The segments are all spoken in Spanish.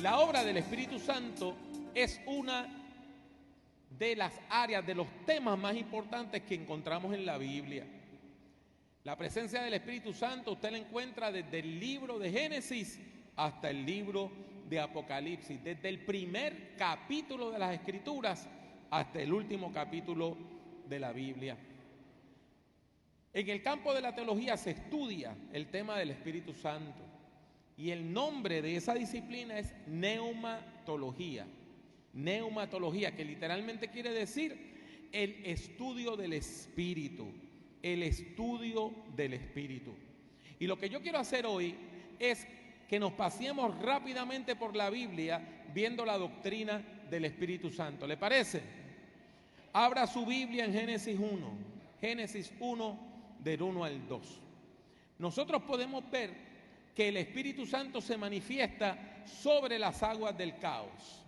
La obra del Espíritu Santo es una de las áreas, de los temas más importantes que encontramos en la Biblia. La presencia del Espíritu Santo usted la encuentra desde el libro de Génesis hasta el libro de Apocalipsis, desde el primer capítulo de las Escrituras hasta el último capítulo de la Biblia. En el campo de la teología se estudia el tema del Espíritu Santo y el nombre de esa disciplina es neumatología. Neumatología, que literalmente quiere decir el estudio del Espíritu, el estudio del Espíritu. Y lo que yo quiero hacer hoy es que nos paseemos rápidamente por la Biblia viendo la doctrina del Espíritu Santo. ¿Le parece? Abra su Biblia en Génesis 1, Génesis 1 del 1 al 2. Nosotros podemos ver que el Espíritu Santo se manifiesta sobre las aguas del caos.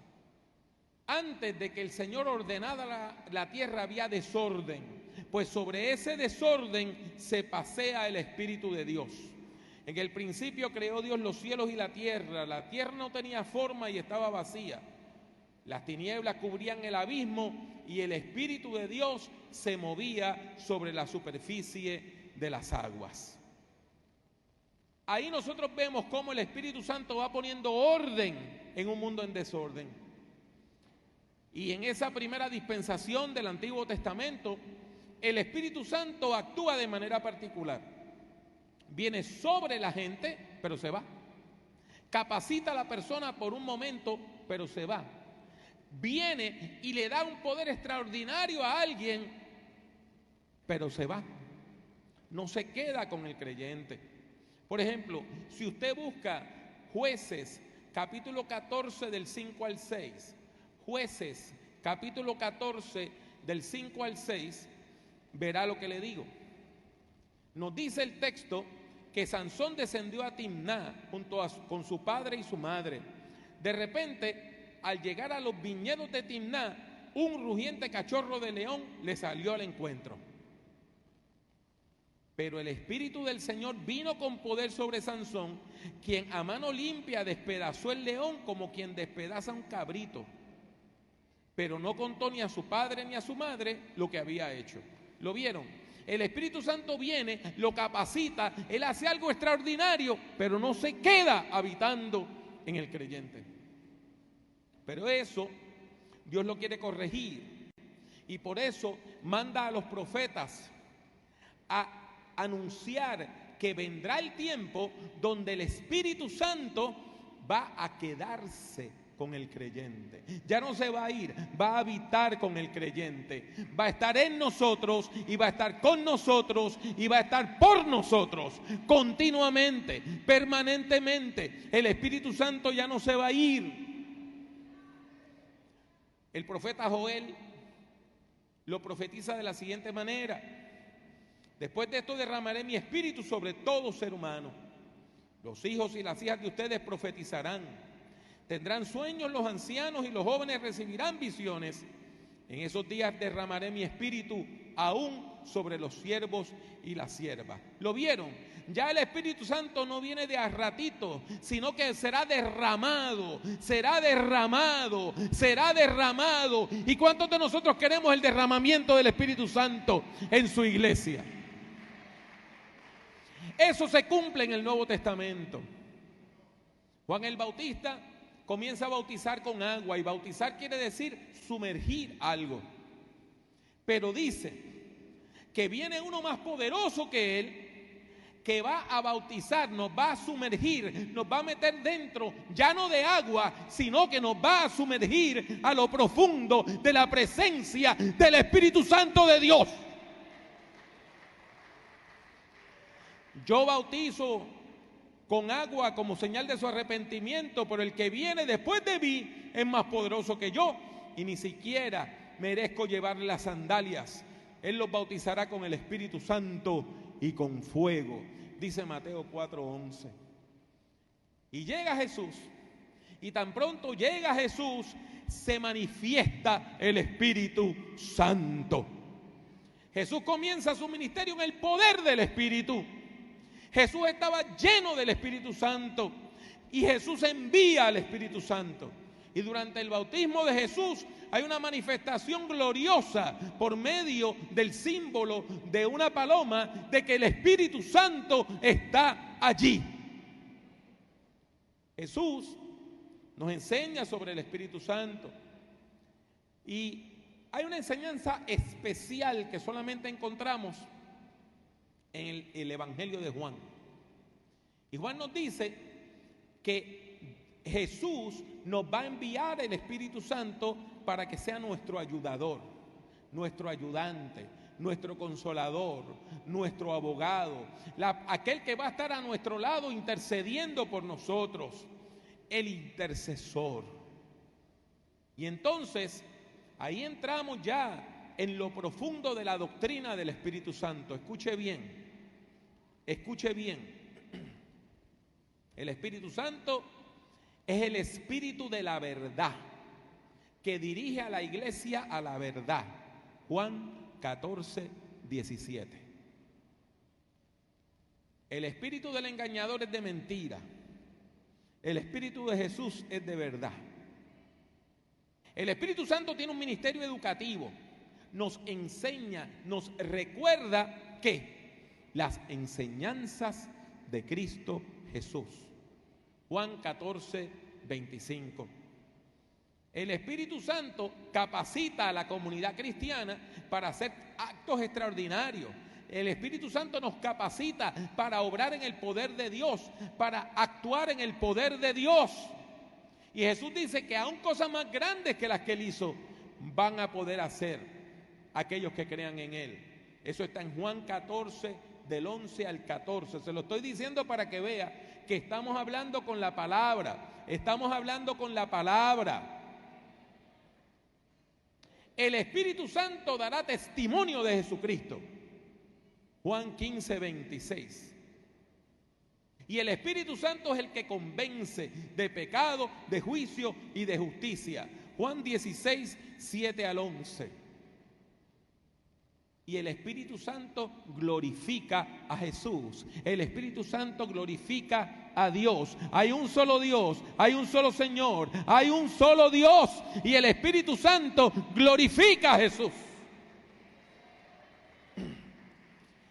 Antes de que el Señor ordenara la tierra había desorden, pues sobre ese desorden se pasea el Espíritu de Dios. En el principio creó Dios los cielos y la tierra no tenía forma y estaba vacía. Las tinieblas cubrían el abismo y el Espíritu de Dios se movía sobre la superficie de las aguas. Ahí nosotros vemos cómo el Espíritu Santo va poniendo orden en un mundo en desorden. Y en esa primera dispensación del Antiguo Testamento, el Espíritu Santo actúa de manera particular. Viene sobre la gente, pero se va. Capacita a la persona por un momento, pero se va. Viene y le da un poder extraordinario a alguien, pero se va. No se queda con el creyente. Por ejemplo, si usted busca Jueces, capítulo 14 del 5 al 6, Jueces, capítulo 14 del 5 al 6, verá lo que le digo. Nos dice el texto que Sansón descendió a Timná con su padre y su madre. De repente, al llegar a los viñedos de Timná, un rugiente cachorro de león le salió al encuentro. Pero el Espíritu del Señor vino con poder sobre Sansón, quien a mano limpia despedazó el león como quien despedaza un cabrito. Pero no contó ni a su padre ni a su madre lo que había hecho. ¿Lo vieron? El Espíritu Santo viene, lo capacita, Él hace algo extraordinario, pero no se queda habitando en el creyente. Pero eso Dios lo quiere corregir y por eso manda a los profetas a anunciar que vendrá el tiempo donde el Espíritu Santo va a quedarse con el creyente. Ya no se va a ir, va a habitar con el creyente. Va a estar en nosotros y va a estar con nosotros y va a estar por nosotros continuamente, permanentemente. El Espíritu Santo ya no se va a ir. El profeta Joel lo profetiza de la siguiente manera: después de esto derramaré mi espíritu sobre todo ser humano. Los hijos y las hijas de ustedes profetizarán. Tendrán sueños los ancianos y los jóvenes recibirán visiones. En esos días derramaré mi espíritu aún sobre los siervos y las siervas. ¿Lo vieron? Ya el Espíritu Santo no viene de a ratito, sino que será derramado, será derramado, será derramado. ¿Y cuántos de nosotros queremos el derramamiento del Espíritu Santo en su iglesia? Eso se cumple en el Nuevo Testamento. Juan el Bautista comienza a bautizar con agua, y bautizar quiere decir sumergir algo. Pero dice que viene uno más poderoso que él, que va a bautizar, nos va a sumergir, nos va a meter dentro, ya no de agua, sino que nos va a sumergir a lo profundo de la presencia del Espíritu Santo de Dios. Yo bautizo con agua como señal de su arrepentimiento, pero el que viene después de mí es más poderoso que yo y ni siquiera merezco llevarle las sandalias. Él los bautizará con el Espíritu Santo y con fuego, dice Mateo 4:11. Y llega Jesús, y tan pronto llega Jesús, se manifiesta el Espíritu Santo. Jesús comienza su ministerio en el poder del Espíritu. Jesús estaba lleno del Espíritu Santo. y Jesús envía al Espíritu Santo. Y durante el bautismo de Jesús hay una manifestación gloriosa por medio del símbolo de una paloma de que el Espíritu Santo está allí. Jesús nos enseña sobre el Espíritu Santo y hay una enseñanza especial que solamente encontramos en el Evangelio de Juan. Y Juan nos dice que Jesús nos va a enviar el Espíritu Santo para que sea nuestro ayudador, nuestro ayudante, nuestro consolador, nuestro abogado, aquel que va a estar a nuestro lado intercediendo por nosotros, el intercesor. Y entonces ahí entramos ya en lo profundo de la doctrina del Espíritu Santo. Escuche bien, escuche bien. El Espíritu Santo es el Espíritu de la verdad que dirige a la iglesia a la verdad. Juan 14, 17. El espíritu del engañador es de mentira. El Espíritu de Jesús es de verdad. El Espíritu Santo tiene un ministerio educativo. Nos enseña, nos recuerda que las enseñanzas de Cristo Jesús. Juan 14, 25. El Espíritu Santo capacita a la comunidad cristiana para hacer actos extraordinarios. El Espíritu Santo nos capacita para obrar en el poder de Dios, para actuar en el poder de Dios. Y Jesús dice que aún cosas más grandes que las que Él hizo van a poder hacer aquellos que crean en Él. Eso está en Juan 14, del 11 al 14. Se lo estoy diciendo para que vea que estamos hablando con la palabra. Estamos hablando con la palabra. El Espíritu Santo dará testimonio de Jesucristo. Juan 15, 26. Y el Espíritu Santo es el que convence de pecado, de juicio y de justicia. Juan 16, 7 al 11. Y el Espíritu Santo glorifica a Jesús. El Espíritu Santo glorifica a Dios. Hay un solo Dios, hay un solo Señor, hay un solo Dios. Y el Espíritu Santo glorifica a Jesús.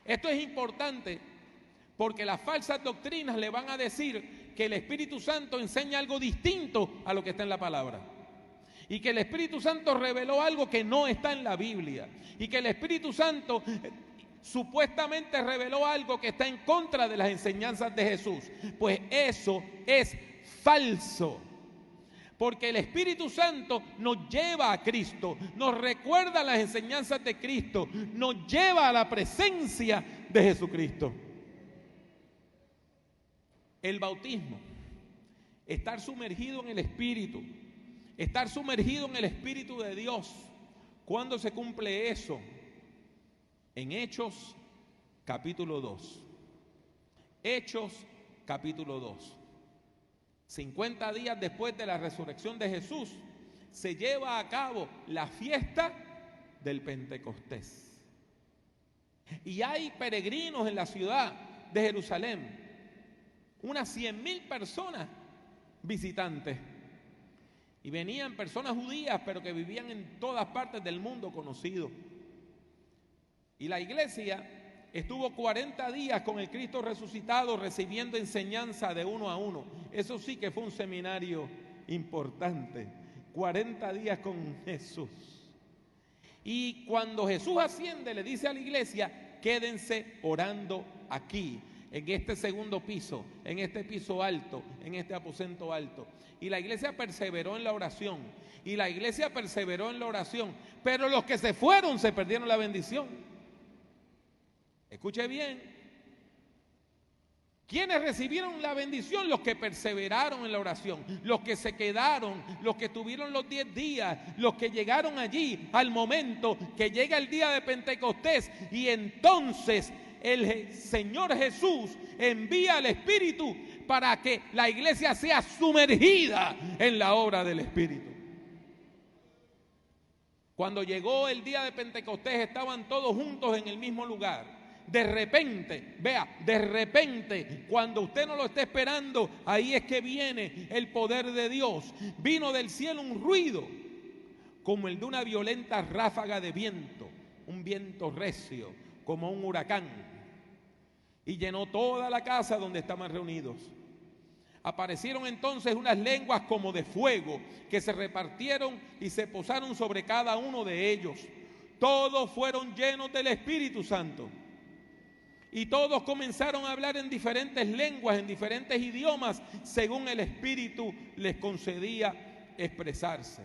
Esto es importante porque las falsas doctrinas le van a decir que el Espíritu Santo enseña algo distinto a lo que está en la palabra. Y que el Espíritu Santo reveló algo que no está en la Biblia. Y que el Espíritu Santo supuestamente reveló algo que está en contra de las enseñanzas de Jesús. Pues eso es falso. Porque el Espíritu Santo nos lleva a Cristo, nos recuerda las enseñanzas de Cristo, nos lleva a la presencia de Jesucristo. El bautismo, estar sumergido en el Espíritu, estar sumergido en el Espíritu de Dios. ¿Cuándo se cumple eso? En Hechos capítulo 2. Hechos capítulo 2. 50 días después de la resurrección de Jesús, se lleva a cabo la fiesta del Pentecostés. Y hay peregrinos en la ciudad de Jerusalén, unas 100,000 personas visitantes. Y venían personas judías, pero que vivían en todas partes del mundo conocido. Y la iglesia estuvo 40 días con el Cristo resucitado recibiendo enseñanza de uno a uno. Eso sí que fue un seminario importante. 40 días con Jesús. Y cuando Jesús asciende, le dice a la iglesia: quédense orando aquí, en este segundo piso, en este piso alto, en este aposento alto. Y la iglesia perseveró en la oración. Y la iglesia perseveró en la oración. Pero los que se fueron se perdieron la bendición. Escuche bien. ¿Quiénes recibieron la bendición? Los que perseveraron en la oración, los que se quedaron, los que tuvieron los 10 días, los que llegaron allí al momento que llega el día de Pentecostés. Y entonces el Señor Jesús envía al Espíritu para que la iglesia sea sumergida en la obra del Espíritu. Cuando llegó el día de Pentecostés, estaban todos juntos en el mismo lugar. De repente, vea, de repente, cuando usted no lo esté esperando, ahí es que viene el poder de Dios. Vino del cielo un ruido, como el de una violenta ráfaga de viento, un viento recio, como un huracán, y llenó toda la casa donde estaban reunidos. Aparecieron entonces unas lenguas como de fuego, que se repartieron y se posaron sobre cada uno de ellos. Todos fueron llenos del Espíritu Santo. Y todos comenzaron a hablar en diferentes lenguas, en diferentes idiomas, según el Espíritu les concedía expresarse.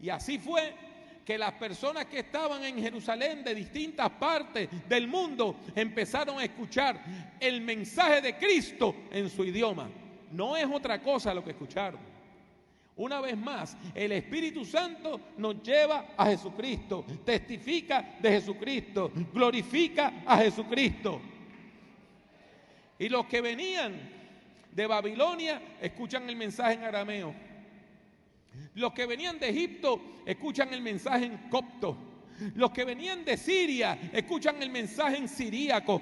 Y así fue que las personas que estaban en Jerusalén de distintas partes del mundo empezaron a escuchar el mensaje de Cristo en su idioma. No es otra cosa lo que escucharon. Una vez más, el Espíritu Santo nos lleva a Jesucristo, testifica de Jesucristo, glorifica a Jesucristo. Y los que venían de Babilonia escuchan el mensaje en arameo. Los que venían de Egipto escuchan el mensaje en copto. Los que venían de Siria escuchan el mensaje en siríaco.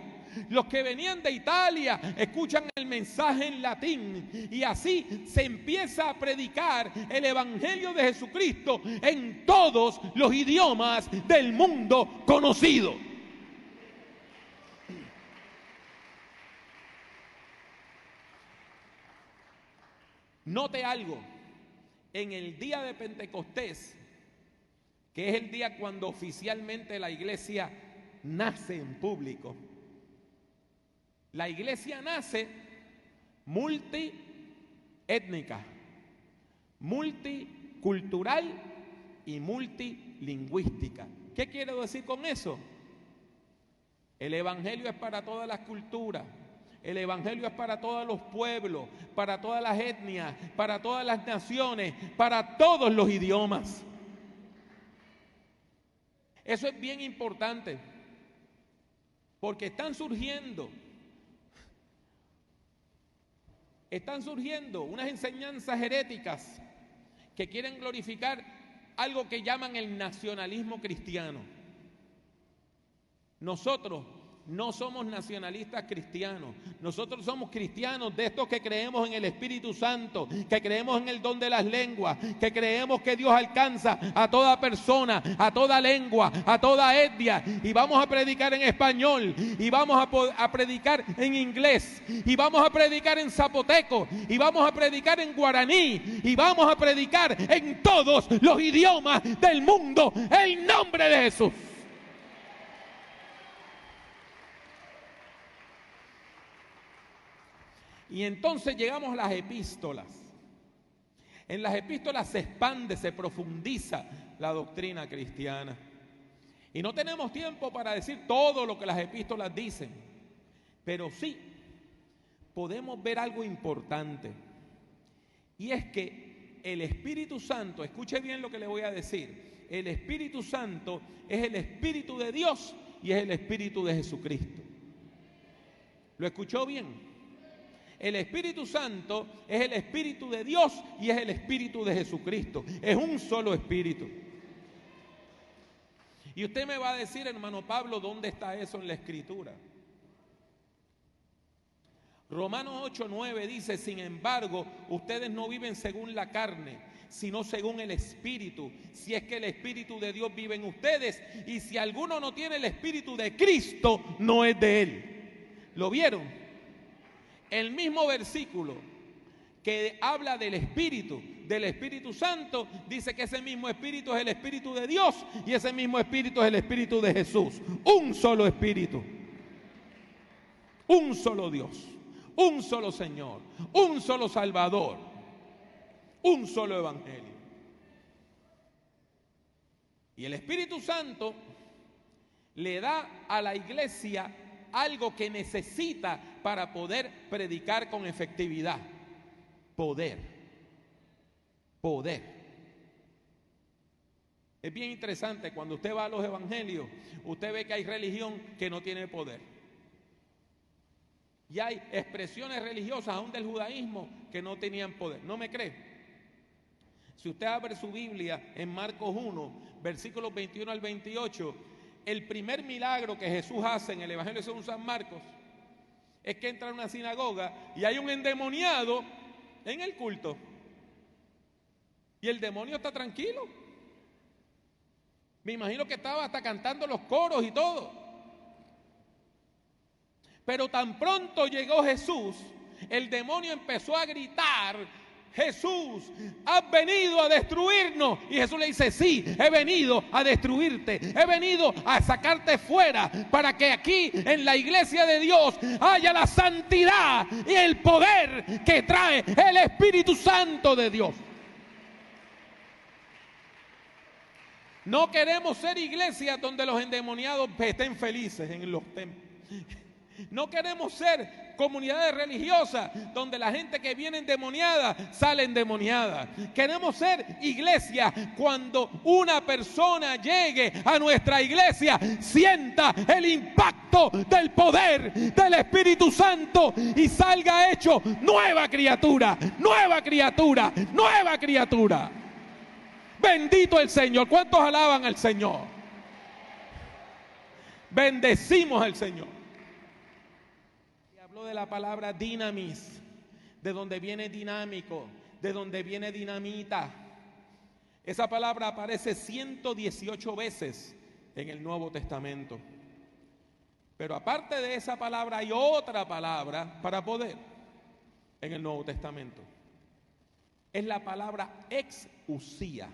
Los que venían de Italia escuchan el mensaje en latín. Y así se empieza a predicar el evangelio de Jesucristo en todos los idiomas del mundo conocido. Note algo, en el día de Pentecostés, que es el día cuando oficialmente la iglesia nace en público, la iglesia nace multiétnica, multicultural y multilingüística. ¿Qué quiero decir con eso? El evangelio es para todas las culturas. El evangelio es para todos los pueblos, para todas las etnias, para todas las naciones, para todos los idiomas. Eso es bien importante, porque están surgiendo unas enseñanzas heréticas que quieren glorificar algo que llaman el nacionalismo cristiano. Nosotros no somos nacionalistas cristianos. Nosotros somos cristianos de estos que creemos en el Espíritu Santo, que creemos en el don de las lenguas, que creemos que Dios alcanza a toda persona, a toda lengua, a toda etnia. Y vamos a predicar en español, y vamos a predicar en inglés, y vamos a predicar en zapoteco, y vamos a predicar en guaraní, y vamos a predicar en todos los idiomas del mundo, en nombre de Jesús. Y entonces llegamos a las epístolas. En las epístolas se expande, se profundiza la doctrina cristiana. Y no tenemos tiempo para decir todo lo que las epístolas dicen, pero sí podemos ver algo importante. Y es que el Espíritu Santo, escuche bien lo que le voy a decir, el Espíritu Santo es el Espíritu de Dios y es el Espíritu de Jesucristo. ¿Lo escuchó bien? El Espíritu Santo es el Espíritu de Dios y es el Espíritu de Jesucristo. Es un solo Espíritu. Y usted me va a decir, hermano Pablo, ¿dónde está eso en la Escritura? Romanos 8:9 dice: sin embargo, ustedes no viven según la carne, sino según el Espíritu, si es que el Espíritu de Dios vive en ustedes. Y si alguno no tiene el Espíritu de Cristo, no es de Él. ¿Lo vieron? El mismo versículo que habla del Espíritu Santo, dice que ese mismo Espíritu es el Espíritu de Dios y ese mismo Espíritu es el Espíritu de Jesús. Un solo Espíritu, un solo Dios, un solo Señor, un solo Salvador, un solo Evangelio. Y el Espíritu Santo le da a la iglesia algo que necesita para poder predicar con efectividad: poder. Es bien interesante, cuando usted va a los evangelios, usted ve que hay religión que no tiene poder. Y hay expresiones religiosas, aún del judaísmo, que no tenían poder. ¿No me cree? Si usted abre su Biblia en Marcos 1, versículos 21 al 28, el primer milagro que Jesús hace en el Evangelio según San Marcos es que entra a una sinagoga y hay un endemoniado en el culto. Y el demonio está tranquilo. Me imagino que estaba hasta cantando los coros y todo. Pero tan pronto llegó Jesús, el demonio empezó a gritar: Jesús, has venido a destruirnos. Y Jesús le dice: sí, he venido a destruirte, he venido a sacarte fuera, para que aquí en la iglesia de Dios haya la santidad y el poder que trae el Espíritu Santo de Dios. No queremos ser iglesias donde los endemoniados estén felices en los templos. No queremos ser comunidades religiosas donde la gente que viene endemoniada sale endemoniada. Queremos ser iglesia cuando una persona llegue a nuestra iglesia, sienta el impacto del poder del Espíritu Santo y salga hecho nueva criatura, nueva criatura, nueva criatura. Bendito el Señor. ¿Cuántos alaban al Señor? Bendecimos al Señor. Habló de la palabra dinamis, de donde viene dinámico, de donde viene dinamita. Esa palabra aparece 118 veces en el Nuevo Testamento. Pero aparte de esa palabra hay otra palabra para poder en el Nuevo Testamento. Es la palabra exusía.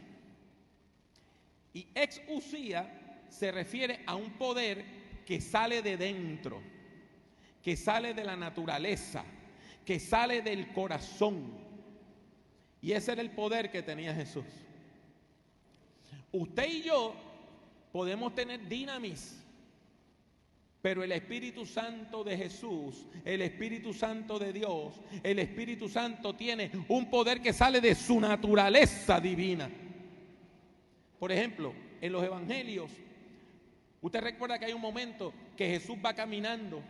Y exusía se refiere a un poder que sale de dentro, que sale de la naturaleza, que sale del corazón. Y ese era el poder que tenía Jesús. Usted y yo podemos tener dinamis, pero el Espíritu Santo de Jesús, el Espíritu Santo de Dios, el Espíritu Santo tiene un poder que sale de su naturaleza divina. Por ejemplo, en los evangelios, usted recuerda que hay un momento que Jesús va caminando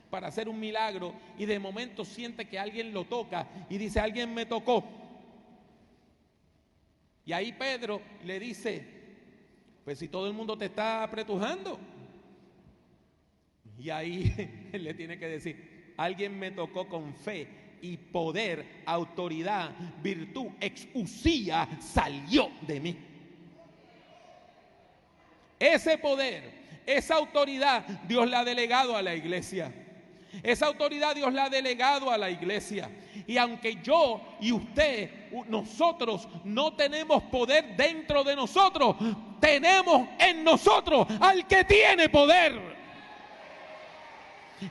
para hacer un milagro y de momento siente que alguien lo toca y dice: alguien me tocó. Y ahí Pedro le dice: pues si todo el mundo te está apretujando. Y ahí él le tiene que decir: alguien me tocó con fe y poder, autoridad, virtud, exusía salió de mí. Ese poder, esa autoridad, Dios la ha delegado a la iglesia. Esa autoridad Dios la ha delegado a la iglesia. Y aunque yo y usted, nosotros no tenemos poder dentro de nosotros, tenemos en nosotros al que tiene poder.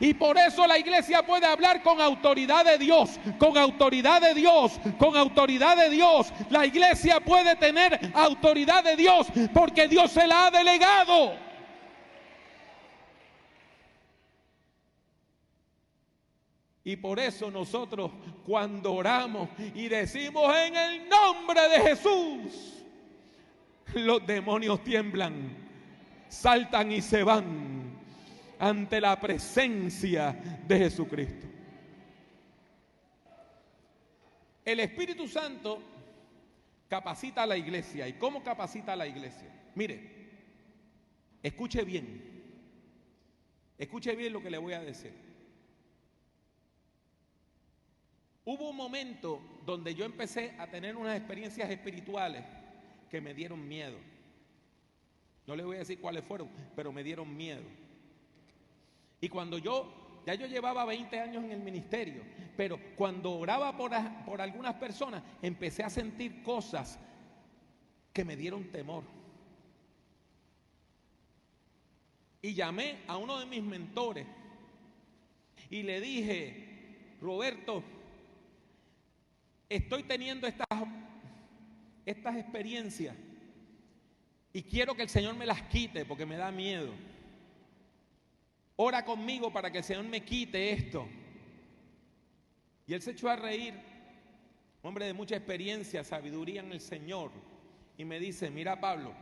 Y por eso la iglesia puede hablar con autoridad de Dios, con autoridad de Dios, con autoridad de Dios. La iglesia puede tener autoridad de Dios porque Dios se la ha delegado. Y por eso nosotros cuando oramos y decimos en el nombre de Jesús, los demonios tiemblan, saltan y se van ante la presencia de Jesucristo. El Espíritu Santo capacita a la iglesia. ¿Y cómo capacita a la iglesia? Mire, escuche bien lo que le voy a decir. Hubo un momento donde yo empecé a tener unas experiencias espirituales que me dieron miedo. No les voy a decir cuáles fueron, pero me dieron miedo. Y cuando yo llevaba 20 años en el ministerio, pero cuando oraba por algunas personas, empecé a sentir cosas que me dieron temor. Y llamé a uno de mis mentores y le dije: Roberto, estoy teniendo estas experiencias y quiero que el Señor me las quite porque me da miedo. Ora conmigo para que el Señor me quite esto. Y él se echó a reír, hombre de mucha experiencia, sabiduría en el Señor, y me dice: mira, Pablo,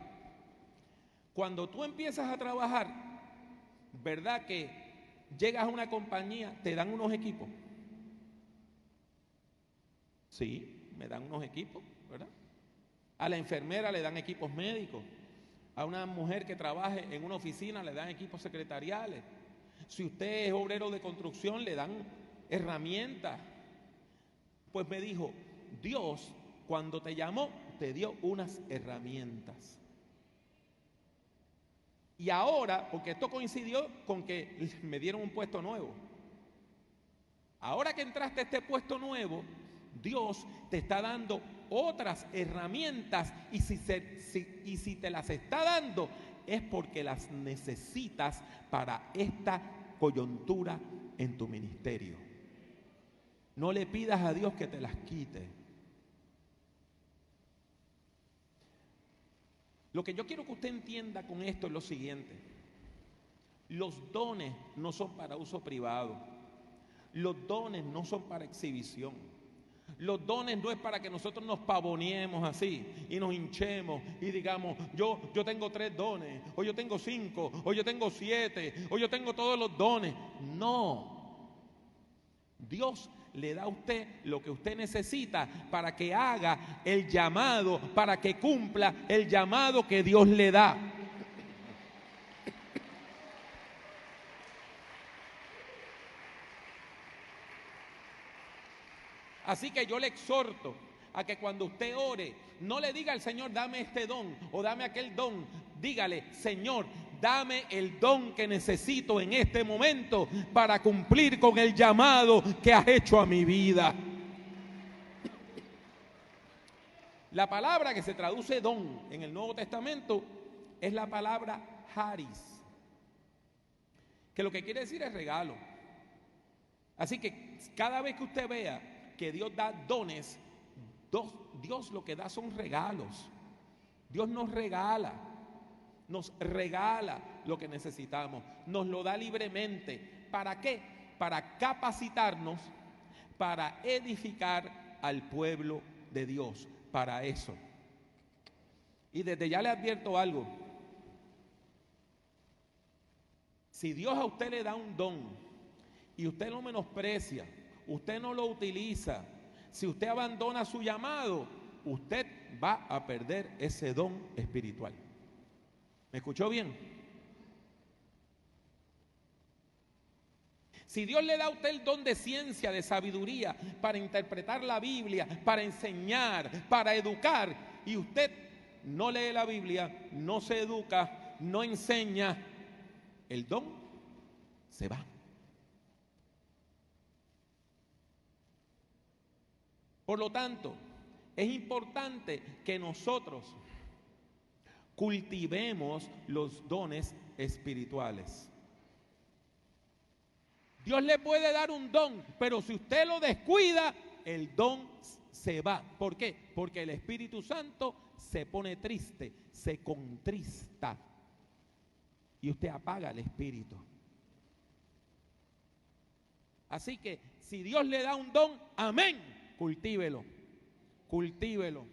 cuando tú empiezas a trabajar, ¿verdad que llegas a una compañía, te dan unos equipos? Sí, me dan unos equipos, ¿verdad? A la enfermera le dan equipos médicos, A una mujer que trabaje en una oficina le dan equipos secretariales. Si usted es obrero de construcción, le dan herramientas. Pues me dijo, Dios, cuando te llamó, te dio unas herramientas. Y ahora, porque esto coincidió con que me dieron un puesto nuevo. Ahora que entraste a este puesto nuevo, Dios te está dando otras herramientas y si te las está dando es porque las necesitas para esta coyuntura en tu ministerio. No le pidas a Dios que te las quite. Lo que yo quiero que usted entienda con esto es lo siguiente: los dones no son para uso privado, los dones no son para exhibición, los dones no es para que nosotros nos pavoneemos así y nos hinchemos y digamos, yo tengo 3 dones, o yo tengo 5, o yo tengo 7, o yo tengo todos los dones. No, Dios le da a usted lo que usted necesita para que haga el llamado, para que cumpla el llamado que Dios le da. Así que yo le exhorto a que cuando usted ore, no le diga al Señor, dame este don o dame aquel don. Dígale, Señor, dame el don que necesito en este momento para cumplir con el llamado que has hecho a mi vida. La palabra que se traduce don en el Nuevo Testamento es la palabra charis, que lo que quiere decir es regalo. Así que cada vez que usted vea que Dios da dones, Dios lo que da son regalos. Dios nos regala lo que necesitamos, nos lo da libremente. ¿Para qué? Para capacitarnos, para edificar al pueblo de Dios, para eso. Y desde ya le advierto algo: si Dios a usted le da un don y usted lo menosprecia, usted no lo utiliza, si usted abandona su llamado, usted va a perder ese don espiritual. ¿Me escuchó bien? Si Dios le da a usted el don de ciencia, de sabiduría, para interpretar la Biblia, para enseñar, para educar, y usted no lee la Biblia, no se educa, no enseña, el don se va. Por lo tanto, es importante que nosotros cultivemos los dones espirituales. Dios le puede dar un don, pero si usted lo descuida, el don se va. ¿Por qué? Porque el Espíritu Santo se pone triste, se contrista y usted apaga el Espíritu. Así que si Dios le da un don, amén, cultívelo, cultívelo,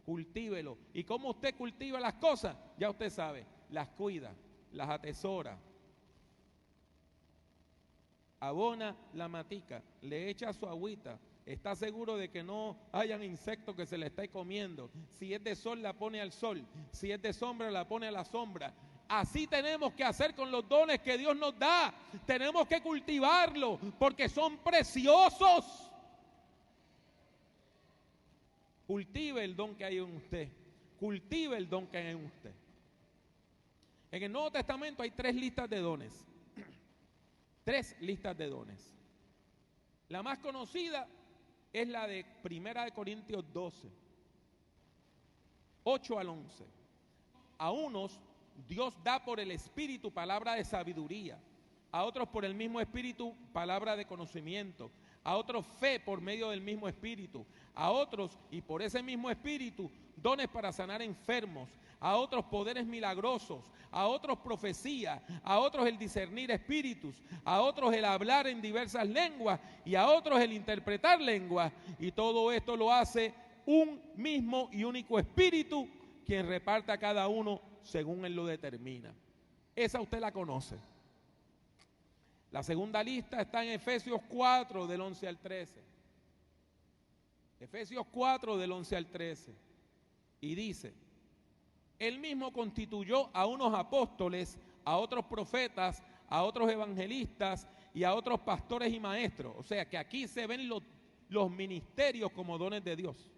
cultívelo. ¿Y cómo usted cultiva las cosas? Ya usted sabe, las cuida, las atesora. Abona la matica, le echa su agüita, está seguro de que no hayan insectos que se le esté comiendo. Si es de sol, la pone al sol. Si es de sombra, la pone a la sombra. Así tenemos que hacer con los dones que Dios nos da. Tenemos que cultivarlos porque son preciosos. Cultive el don que hay en usted. Cultive el don que hay en usted. En el Nuevo Testamento hay 3 listas de dones. 3 listas de dones. La más conocida es la de 1 Corintios 12, 8 al 11. A unos Dios da por el Espíritu palabra de sabiduría, a otros por el mismo Espíritu palabra de conocimiento, a otros fe por medio del mismo Espíritu, a otros y por ese mismo Espíritu dones para sanar enfermos, a otros poderes milagrosos, a otros profecía, a otros el discernir espíritus, a otros el hablar en diversas lenguas y a otros el interpretar lenguas. Y todo esto lo hace un mismo y único Espíritu, quien reparte a cada uno según Él lo determina. Esa usted la conoce. La segunda lista está en Efesios 4 del 11 al 13. Efesios 4 del 11 al 13. Y dice: Él mismo constituyó a unos apóstoles, a otros profetas, a otros evangelistas y a otros pastores y maestros. O sea que aquí se ven los ministerios como dones de Dios,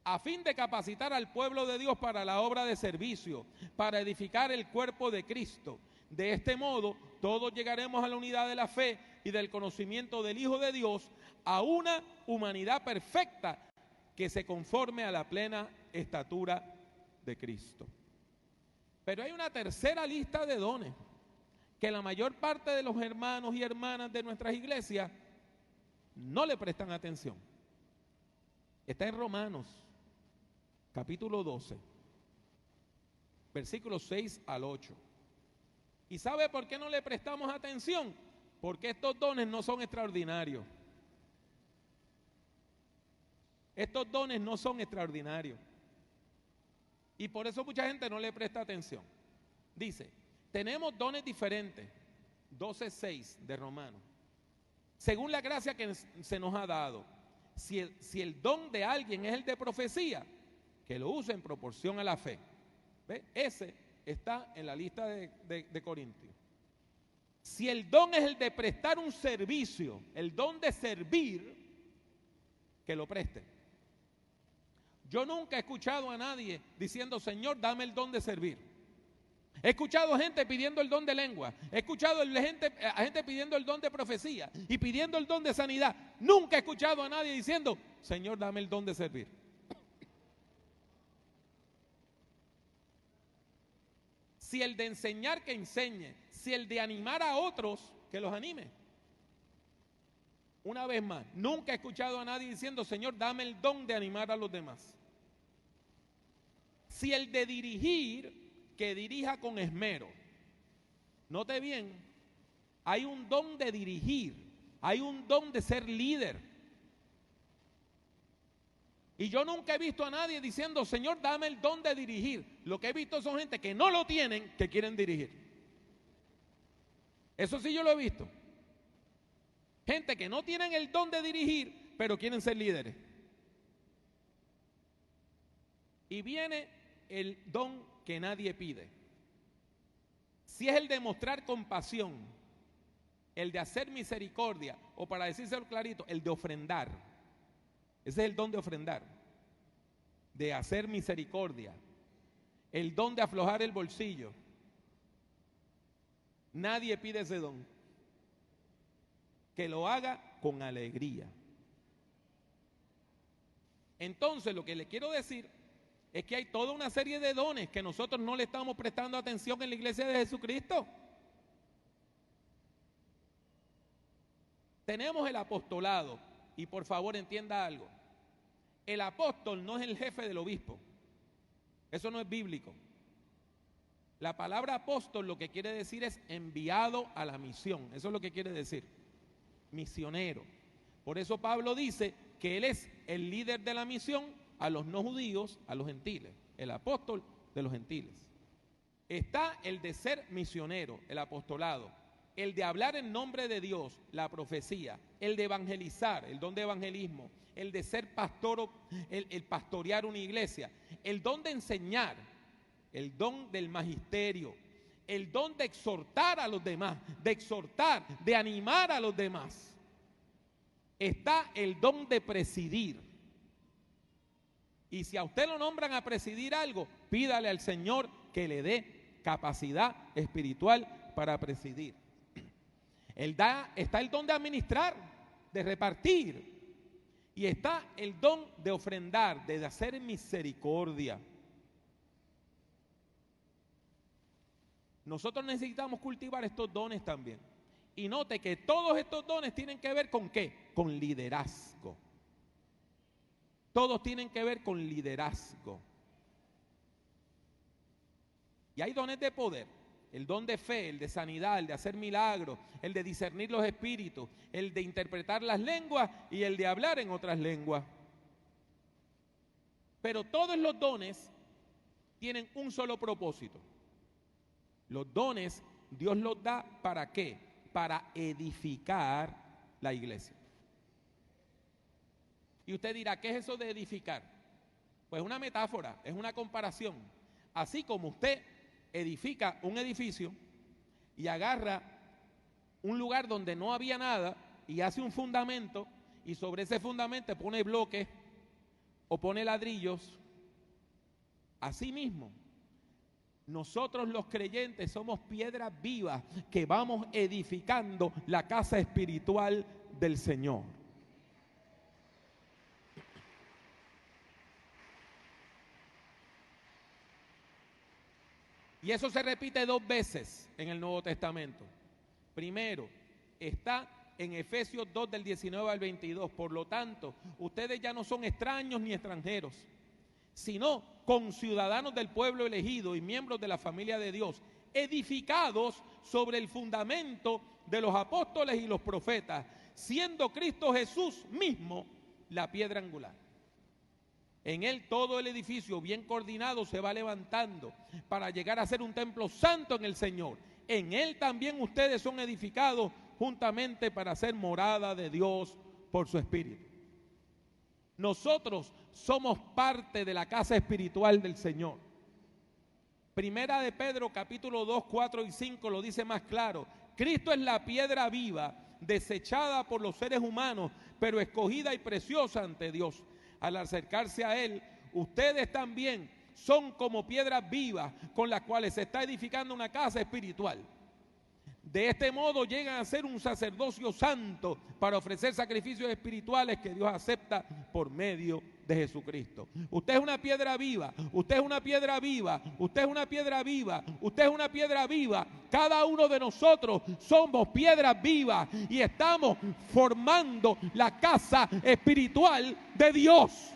a fin de capacitar al pueblo de Dios para la obra de servicio, para edificar el cuerpo de Cristo. De este modo, todos llegaremos a la unidad de la fe y del conocimiento del Hijo de Dios, a una humanidad perfecta que se conforme a la plena estatura de Cristo. Pero hay una tercera lista de dones que la mayor parte de los hermanos y hermanas de nuestras iglesias no le prestan atención. Está en Romanos, capítulo 12, versículos 6 al 8. ¿Y sabe por qué no le prestamos atención? Porque estos dones no son extraordinarios. Estos dones no son extraordinarios. Y por eso mucha gente no le presta atención. Dice, tenemos dones diferentes, 12:6 de Romanos, según la gracia que se nos ha dado. Si el don de alguien es el de profecía, que lo use en proporción a la fe. ¿Ve? Ese está en la lista de Corintios. Si el don es el de prestar un servicio, el don de servir, que lo preste. Yo nunca he escuchado a nadie diciendo, Señor, dame el don de servir. He escuchado gente pidiendo el don de lengua. He escuchado a gente pidiendo el don de profecía y pidiendo el don de sanidad. Nunca he escuchado a nadie diciendo, Señor, dame el don de servir. Si el de enseñar, que enseñe. Si el de animar a otros, que los anime. Una vez más, nunca he escuchado a nadie diciendo, Señor, dame el don de animar a los demás. Si el de dirigir, que dirija con esmero. Note bien, hay un don de dirigir, hay un don de ser líder. Y yo nunca he visto a nadie diciendo, Señor, dame el don de dirigir. Lo que he visto son gente que no lo tienen, que quieren dirigir. Eso sí yo lo he visto. Gente que no tienen el don de dirigir, pero quieren ser líderes. Y viene el don que nadie pide. Si es el de mostrar compasión, el de hacer misericordia, o para decírselo clarito, el de ofrendar. Ese es el don de ofrendar, de hacer misericordia, el don de aflojar el bolsillo. Nadie pide ese don. Que lo haga con alegría. Entonces, lo que le quiero decir es que hay toda una serie de dones que nosotros no le estamos prestando atención en la iglesia de Jesucristo. Tenemos el apostolado, y por favor entienda algo. El apóstol no es el jefe del obispo. Eso no es bíblico. La palabra apóstol lo que quiere decir es enviado a la misión. Eso es lo que quiere decir. Misionero. Por eso Pablo dice que él es el líder de la misión a los no judíos, a los gentiles, el apóstol de los gentiles. Está el de ser misionero, el apostolado, el de hablar en nombre de Dios, la profecía, el de evangelizar, el don de evangelismo, el de ser pastor, el pastorear una iglesia, el don de enseñar, el don del magisterio, el don de exhortar a los demás, de exhortar, de animar a los demás. Está el don de presidir. Y si a usted lo nombran a presidir algo, pídale al Señor que le dé capacidad espiritual para presidir. Está el don de administrar, de repartir. Y está el don de ofrendar, de hacer misericordia. Nosotros necesitamos cultivar estos dones también. Y note que todos estos dones tienen que ver con ¿qué? Con liderazgo. Todos tienen que ver con liderazgo. Y hay dones de poder. El don de fe, el de sanidad, el de hacer milagros, el de discernir los espíritus, el de interpretar las lenguas y el de hablar en otras lenguas. Pero todos los dones tienen un solo propósito. Los dones Dios los da ¿para qué? Para edificar la iglesia. Y usted dirá, ¿qué es eso de edificar? Pues una metáfora, es una comparación. Así como usted edifica un edificio y agarra un lugar donde no había nada y hace un fundamento, y sobre ese fundamento pone bloques o pone ladrillos, así mismo nosotros los creyentes somos piedras vivas que vamos edificando la casa espiritual del Señor. Y eso se repite 2 veces en el Nuevo Testamento. Primero, está en Efesios 2 del 19 al 22. Por lo tanto, ustedes ya no son extraños ni extranjeros, sino conciudadanos del pueblo elegido y miembros de la familia de Dios, edificados sobre el fundamento de los apóstoles y los profetas, siendo Cristo Jesús mismo la piedra angular. En él todo el edificio bien coordinado se va levantando para llegar a ser un templo santo en el Señor. En él también ustedes son edificados juntamente para ser morada de Dios por su Espíritu. Nosotros somos parte de la casa espiritual del Señor. Primera de Pedro capítulo 2, 4 y 5 lo dice más claro. Cristo es la piedra viva, desechada por los seres humanos, pero escogida y preciosa ante Dios. Al acercarse a Él, ustedes también son como piedras vivas con las cuales se está edificando una casa espiritual. De este modo llegan a ser un sacerdocio santo para ofrecer sacrificios espirituales que Dios acepta por medio de Jesucristo. Usted es una piedra viva, usted es una piedra viva, usted es una piedra viva, usted es una piedra viva. Cada uno de nosotros somos piedras vivas y estamos formando la casa espiritual de Dios.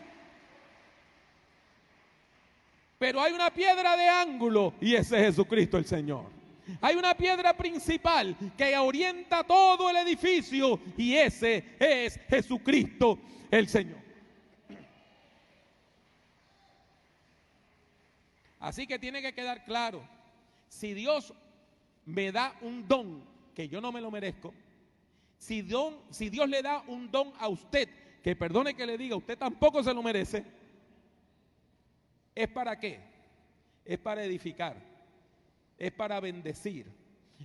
Pero hay una piedra de ángulo y ese es Jesucristo el Señor. Hay una piedra principal que orienta todo el edificio y ese es Jesucristo el Señor. Así que tiene que quedar claro, si Dios me da un don que yo no me lo merezco, si Dios le da un don a usted, que perdone que le diga, usted tampoco se lo merece, ¿es para qué? Es para edificar, es para bendecir,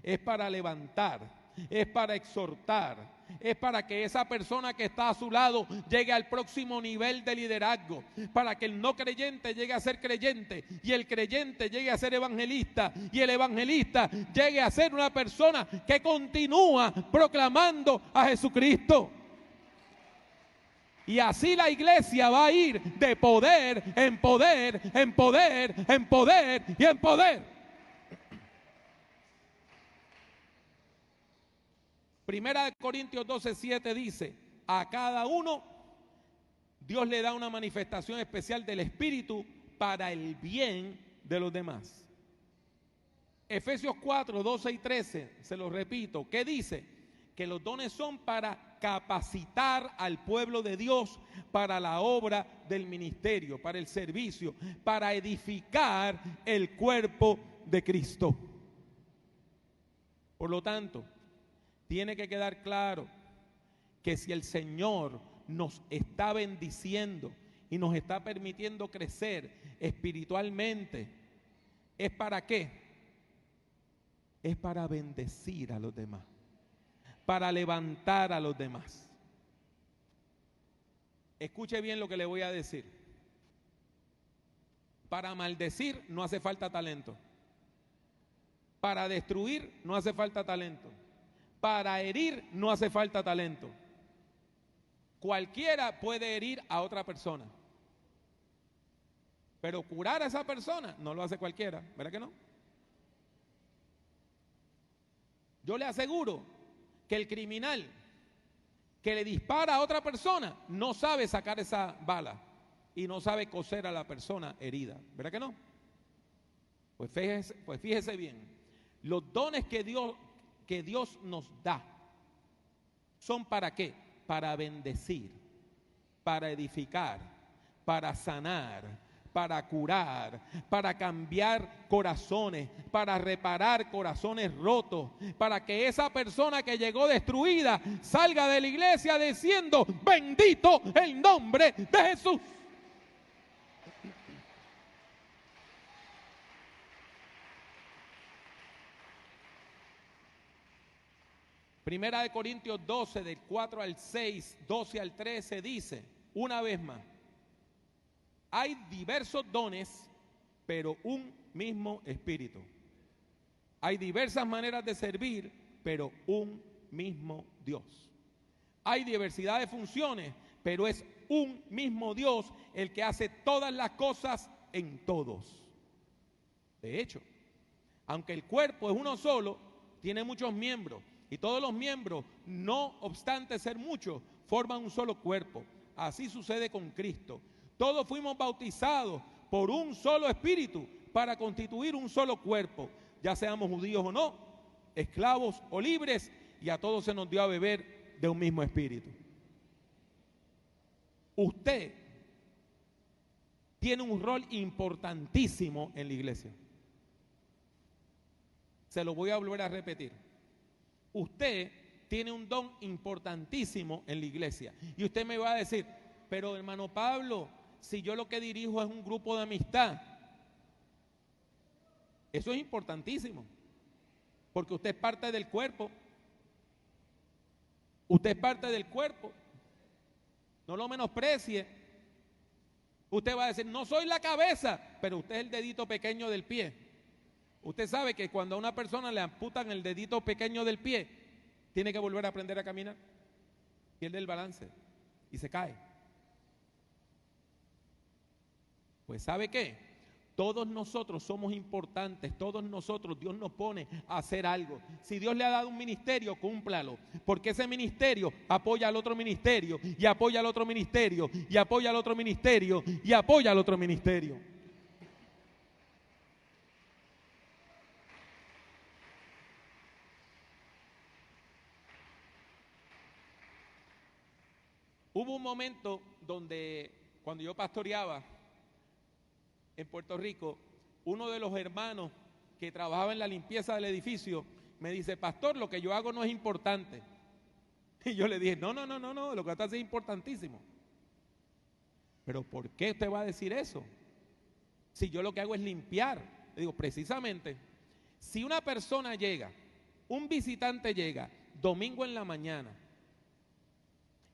es para levantar, es para exhortar, es para que esa persona que está a su lado llegue al próximo nivel de liderazgo, para que el no creyente llegue a ser creyente y el creyente llegue a ser evangelista y el evangelista llegue a ser una persona que continúa proclamando a Jesucristo. Y así la iglesia va a ir de poder en poder, en poder, en poder y en poder. Primera de Corintios 12:7 dice, a cada uno Dios le da una manifestación especial del Espíritu para el bien de los demás. Efesios 4, 12 y 13, se lo repito, ¿qué dice? Que los dones son para capacitar al pueblo de Dios para la obra del ministerio, para el servicio, para edificar el cuerpo de Cristo. Por lo tanto, tiene que quedar claro que si el Señor nos está bendiciendo y nos está permitiendo crecer espiritualmente, ¿es para qué? Es para bendecir a los demás, para levantar a los demás. Escuche bien lo que le voy a decir. Para maldecir no hace falta talento. Para destruir no hace falta talento. Para herir no hace falta talento. Cualquiera puede herir a otra persona, pero curar a esa persona no lo hace cualquiera, ¿verdad que no? Yo le aseguro que el criminal que le dispara a otra persona no sabe sacar esa bala y no sabe coser a la persona herida, ¿verdad que no? Pues fíjese bien, los dones que Dios nos da son ¿para qué? Para bendecir, para edificar, para sanar, para curar, para cambiar corazones, para reparar corazones rotos, para que esa persona que llegó destruida salga de la iglesia diciendo: bendito el nombre de Jesús. Primera de Corintios 12, del 4 al 6, 12 al 13, dice, una vez más, hay diversos dones, pero un mismo Espíritu. Hay diversas maneras de servir, pero un mismo Dios. Hay diversidad de funciones, pero es un mismo Dios el que hace todas las cosas en todos. De hecho, aunque el cuerpo es uno solo, tiene muchos miembros, y todos los miembros, no obstante ser muchos, forman un solo cuerpo. Así sucede con Cristo. Todos fuimos bautizados por un solo espíritu para constituir un solo cuerpo, ya seamos judíos o no, esclavos o libres, y a todos se nos dio a beber de un mismo espíritu. Usted tiene un rol importantísimo en la iglesia. Se lo voy a volver a repetir. Usted tiene un don importantísimo en la iglesia. Y usted me va a decir, pero hermano Pablo, si yo lo que dirijo es un grupo de amistad, eso es importantísimo, porque usted es parte del cuerpo. Usted es parte del cuerpo. No lo menosprecie. Usted va a decir, no soy la cabeza, pero usted es el dedito pequeño del pie. Usted sabe que cuando a una persona le amputan el dedito pequeño del pie, tiene que volver a aprender a caminar, pierde el balance y se cae. Pues ¿sabe qué? Todos nosotros somos importantes, todos nosotros Dios nos pone a hacer algo. Si Dios le ha dado un ministerio, cúmplalo, porque ese ministerio apoya al otro ministerio, y apoya al otro ministerio, y apoya al otro ministerio, y apoya al otro ministerio. Hubo un momento donde, cuando yo pastoreaba en Puerto Rico, uno de los hermanos que trabajaba en la limpieza del edificio me dice, pastor, lo que yo hago no es importante. Y yo le dije, no, lo que usted hace es importantísimo. Pero ¿por qué usted va a decir eso? Si yo lo que hago es limpiar. Le digo, precisamente, si una persona llega, un visitante llega domingo en la mañana,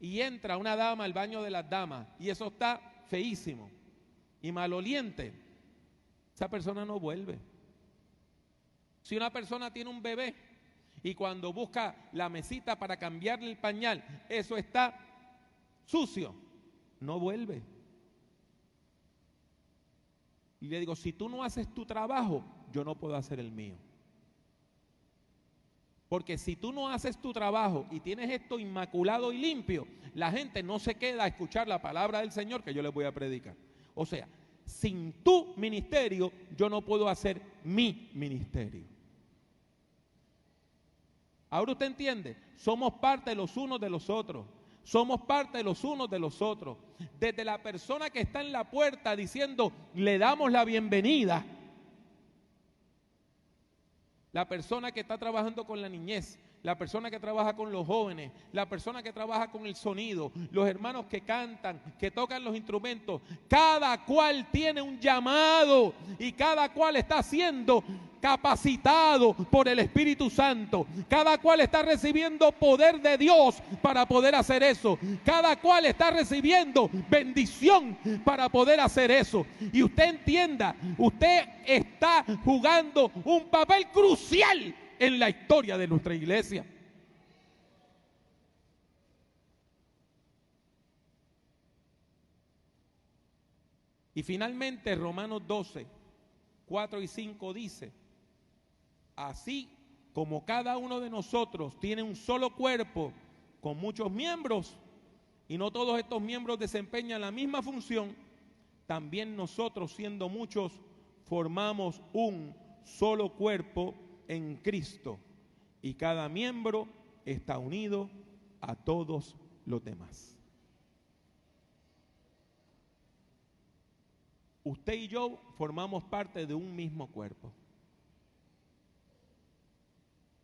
y entra una dama al baño de las damas, y eso está feísimo y maloliente, esa persona no vuelve. Si una persona tiene un bebé y cuando busca la mesita para cambiarle el pañal, eso está sucio, no vuelve. Y le digo, si tú no haces tu trabajo, yo no puedo hacer el mío. Porque si tú no haces tu trabajo y tienes esto inmaculado y limpio, la gente no se queda a escuchar la palabra del Señor que yo les voy a predicar. O sea, sin tu ministerio, yo no puedo hacer mi ministerio. Ahora usted entiende, somos parte los unos de los otros. Somos parte los unos de los otros. Desde la persona que está en la puerta diciendo, le damos la bienvenida. La persona que está trabajando con la niñez, la persona que trabaja con los jóvenes, la persona que trabaja con el sonido, los hermanos que cantan, que tocan los instrumentos, cada cual tiene un llamado y cada cual está siendo capacitado por el Espíritu Santo. Cada cual está recibiendo poder de Dios para poder hacer eso. Cada cual está recibiendo bendición para poder hacer eso. Y usted entienda, usted está jugando un papel crucial en la historia de nuestra iglesia. Y finalmente Romanos 12, 4 y 5 dice, así como cada uno de nosotros tiene un solo cuerpo con muchos miembros, y no todos estos miembros desempeñan la misma función, también nosotros, siendo muchos, formamos un solo cuerpo en Cristo, y cada miembro está unido a todos los demás. Usted y yo formamos parte de un mismo cuerpo.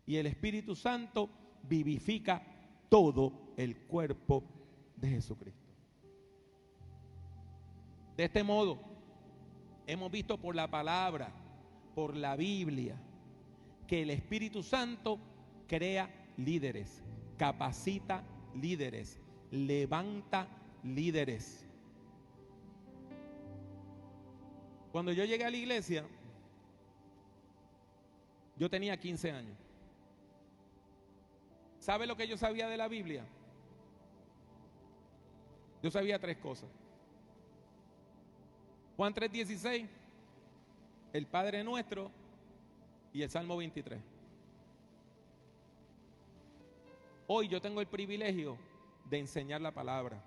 Y el Espíritu Santo vivifica todo el cuerpo de Jesucristo. De este modo, hemos visto por la palabra, por la Biblia, que el Espíritu Santo crea líderes, capacita líderes, levanta líderes. Cuando yo llegué a la iglesia, yo tenía 15 años. ¿Sabe lo que yo sabía de la Biblia? Yo sabía 3 cosas. Juan 3:16, el Padre Nuestro y el Salmo 23. Hoy yo tengo el privilegio de enseñar la palabra.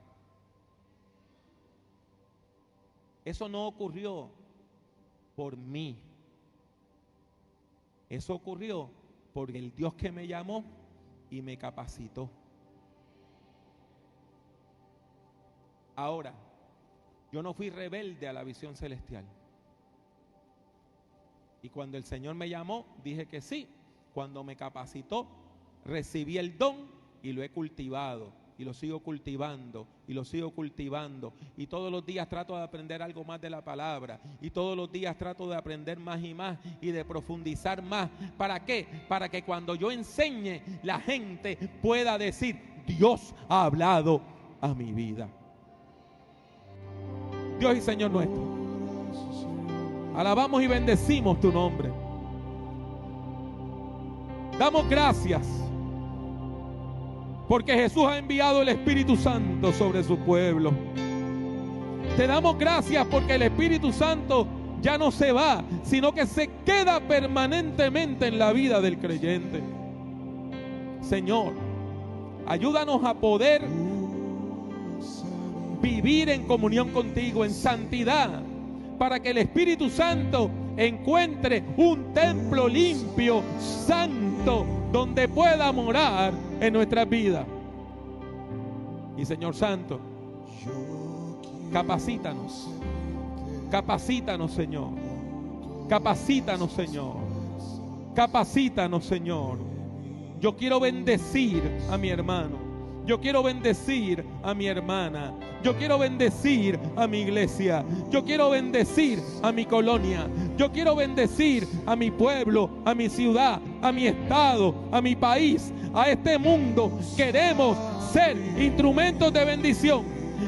Eso no ocurrió por mí. Eso ocurrió por el Dios que me llamó y me capacitó. Ahora, yo no fui rebelde a la visión celestial. Y cuando el Señor me llamó, dije que sí. Cuando me capacitó, recibí el don y lo he cultivado. Y lo sigo cultivando, y lo sigo cultivando. Y todos los días trato de aprender algo más de la palabra. Y todos los días trato de aprender más y más y de profundizar más. ¿Para qué? Para que cuando yo enseñe, la gente pueda decir: Dios ha hablado a mi vida. Dios y Señor nuestro, alabamos y bendecimos tu nombre. Damos gracias porque Jesús ha enviado el Espíritu Santo sobre su pueblo. Te damos gracias porque el Espíritu Santo ya no se va, sino que se queda permanentemente en la vida del creyente. Señor, ayúdanos a poder vivir en comunión contigo, en santidad, para que el Espíritu Santo encuentre un templo limpio, santo, donde pueda morar en nuestras vidas. Y Señor Santo, capacítanos, capacítanos, Señor, capacítanos, Señor, capacítanos, Señor. Yo quiero bendecir a mi hermano, yo quiero bendecir a mi hermana, yo quiero bendecir a mi iglesia, yo quiero bendecir a mi colonia, yo quiero bendecir a mi pueblo, a mi ciudad, a mi estado, a mi país, a este mundo. Queremos ser instrumentos de bendición.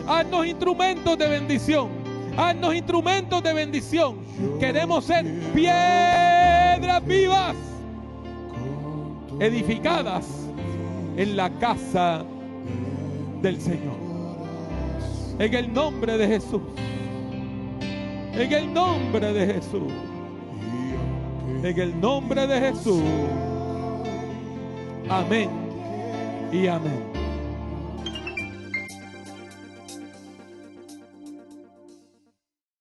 Haznos instrumentos de bendición. Haznos instrumentos de bendición. Queremos ser piedras vivas, edificadas en la casa del Señor. En el nombre de Jesús. En el nombre de Jesús. En el nombre de Jesús. Amén y amén.